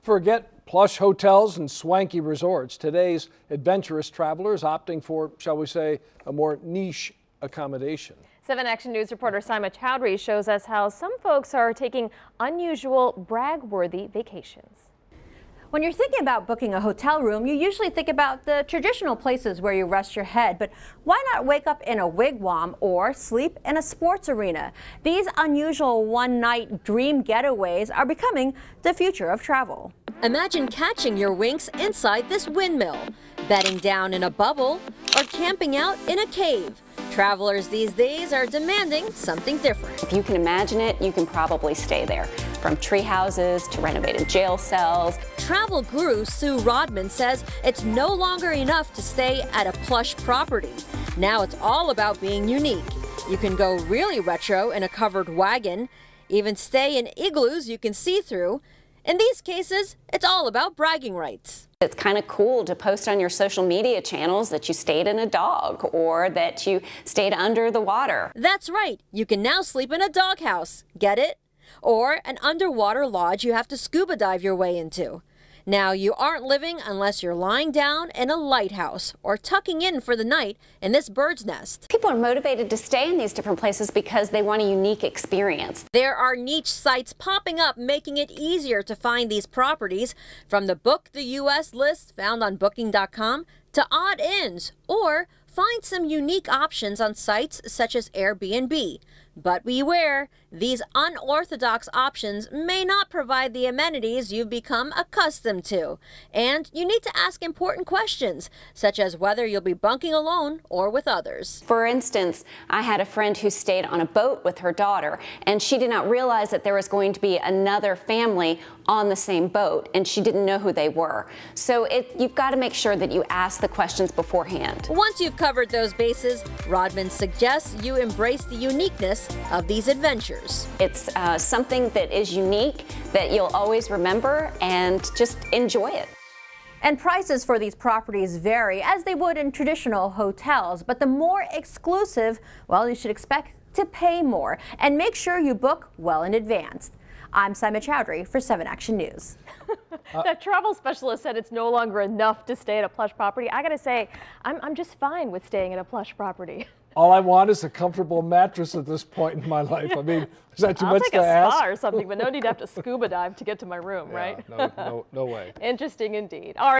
Forget plush hotels and swanky resorts. Today's adventurous travelers opting for, shall we say, a more niche accommodation. 7 Action News reporter Sima Chowdhury shows us how some folks are taking unusual, brag-worthy vacations. When you're thinking about booking a hotel room, you usually think about the traditional places where you rest your head. But why not wake up in a wigwam or sleep in a sports arena? These unusual one-night dream getaways are becoming the future of travel. Imagine catching your winks inside this windmill, bedding down in a bubble, or camping out in a cave. Travelers these days are demanding something different. If you can imagine it, you can probably stay there. From tree houses to renovated jail cells. Travel guru Sue Rodman says it's no longer enough to stay at a plush property. Now it's all about being unique. You can go really retro in a covered wagon, even stay in igloos you can see through. In these cases, it's all about bragging rights. It's kind of cool to post on your social media channels that you stayed in a dog or that you stayed under the water. That's right. You can now sleep in a doghouse. Get it? Or an underwater lodge you have to scuba dive your way into. Now, you aren't living unless you're lying down in a lighthouse or tucking in for the night in this bird's nest. People are motivated to stay in these different places because they want a unique experience. There are niche sites popping up, making it easier to find these properties, from the Book the U.S. list found on Booking.com to odd ins, or find some unique options on sites such as Airbnb. But beware, these unorthodox options may not provide the amenities you've become accustomed to. And you need to ask important questions, such as whether you'll be bunking alone or with others. For instance, I had a friend who stayed on a boat with her daughter, and she did not realize that there was going to be another family on the same boat, and she didn't know who they were. So you've got to make sure that you ask the questions beforehand. Once you've covered those bases, Rodman suggests you embrace the uniqueness of these adventures. It's something that is unique, that you'll always remember, and just enjoy it. And prices for these properties vary, as they would in traditional hotels. But the more exclusive, well, you should expect to pay more. And make sure you book well in advance. I'm Sima Chowdhury for 7 Action News. That travel specialist said it's no longer enough to stay at a plush property. I gotta say, I'm just fine with staying at a plush property. All I want is a comfortable mattress at this point in my life. I mean, is that too much to ask? I'll take a spa or something, but no need to have to scuba dive to get to my room, right? No way. Interesting indeed. All right.